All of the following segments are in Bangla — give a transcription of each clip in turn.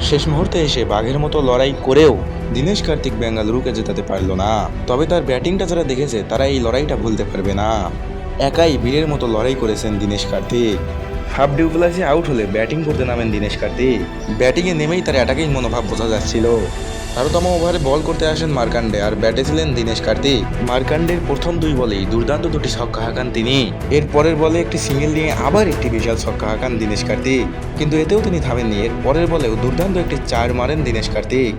শেষ মুহূর্তে এসে বাঘের মতো লড়াই করেও দীনেশ কার্তিক বেঙ্গালুরুকে জেতাতে পারল না। তবে তার ব্যাটিংটা যারা দেখেছে তারা এই লড়াইটা ভুলতে পারবে না। একাই বীরের মতো লড়াই করেছেন দীনেশ কার্তিক। হাফ ডু প্লাসে আউট হলে ব্যাটিং করতে নামেন দীনেশ কার্তিক। ব্যাটিংয়ে নেমেই তার অ্যাটাকিং মনোভাব বোঝা যাচ্ছিল। 13তম ওভারে বল করতে আসেন মার্কান্ডে, আর ব্যাটে ছিলেন দীনেশ কার্তিক। মার্কান্ডের প্রথম 2 বলেই দুর্দান্ত 2টি ছক্কা হাঁকান তিনি। এর পরের বলে একটি সিঙ্গেল নিয়ে আবার একটি বিশাল ছক্কা হাঁকান দীনেশ কার্তিক, কিন্তু এতেও তিনি থামেননি। এর পরের বলেও দুর্দান্ত একটি 4 মারেন দীনেশ কার্তিক।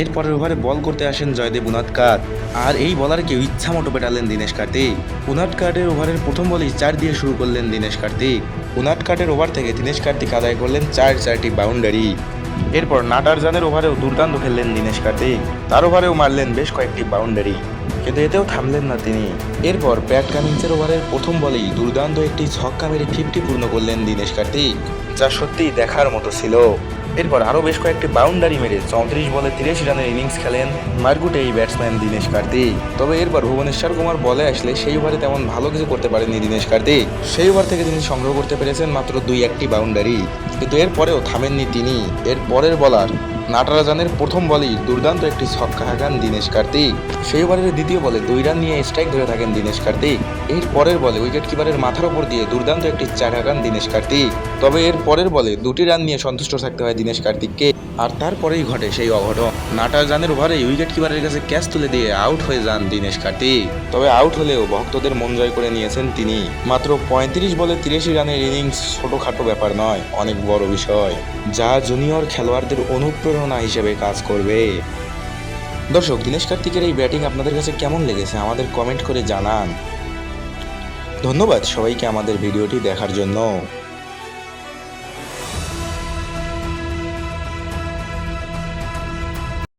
এর পরের ওভারে বল করতে আসেন জয়দেব উনাদকাট, আর এই বলারকেও ইচ্ছা মতো পেটালেন দীনেশ কার্তিক। উনাদকাটের ওভারের প্রথম বলেই 4 দিয়ে শুরু করলেন দীনেশ কার্তিক। উনাদকাটের ওভার থেকে দীনেশ কার্তিক আদায় করলেন 4টি বাউন্ডারি। এরপর নাটারজানের ওভারেও দুর্দান্ত খেললেন দীনেশ কার্তিক, তার ওভারেও মারলেন বেশ কয়েকটি বাউন্ডারি, কিন্তু এতেও থামলেন না তিনি। এরপর প্যাট কামিন্সের ওভারের প্রথম বলেই দুর্দান্ত একটি ছক্কা মেরে 50 পূর্ণ করলেন দীনেশ কার্তিক, যা সত্যিই দেখার মতো ছিল। এরপর আরও বেশ কয়েকটি বাউন্ডারি মেরে 34 বলে 83 রানের ইনিংস খেলেন মারকুটে এই ব্যাটসম্যান দীনেশ কার্তিক। তবে এরপর ভুবনেশ্বর কুমার বলে আসলে সেই ওভারে তেমন ভালো কিছু করতে পারেননি দীনেশ কার্তিক। সেই ওভার থেকে তিনি সংগ্রহ করতে পেরেছেন মাত্র 2-1টি বাউন্ডারি, কিন্তু এরপরেও থামেননি তিনি। এর পরের বলার নাটারাজানের প্রথম বলেই দুর্দান্ত একটি ছক্কা হাঁকান দীনেশ কার্তিক। সেই ওভারের দ্বিতীয় বলে 2 রান নিয়ে স্ট্রাইক ধরে থাকেন দীনেশ কার্তিক। এর পরের বলে উইকেট কিপারের মাথার উপর দিয়ে দুর্দান্ত একটি 4 হাঁকান দীনেশ কার্তিক। তবে এর পরের বলে 2টি রান নিয়ে সন্তুষ্ট থাকতে হয় দীনেশ কার্তিককে, আর তারপরেই ঘটে সেই অঘটন। নাটারজানের ওভারে উইকেট কিপারের কাছে ক্যাচ তুলে দিয়ে আউট হয়ে যান দীনেশ কার্তিক। তবে আউট হলেও ভক্তদের মন জয় করে নিয়েছেন তিনি। মাত্র 35 বলে 83 রানের ইনিংস ছোটখাটো ব্যাপার নয়, অনেক বড় বিষয়, যা জুনিয়র খেলোয়াড়দের অনুপ্রেরণা হিসেবে কাজ করবে। দর্শক, দীনেশ কার্তিকের এই ব্যাটিং আপনাদের কাছে কেমন লেগেছে আমাদের কমেন্ট করে জানান। ধন্যবাদ সবাইকে আমাদের ভিডিওটি দেখার জন্য।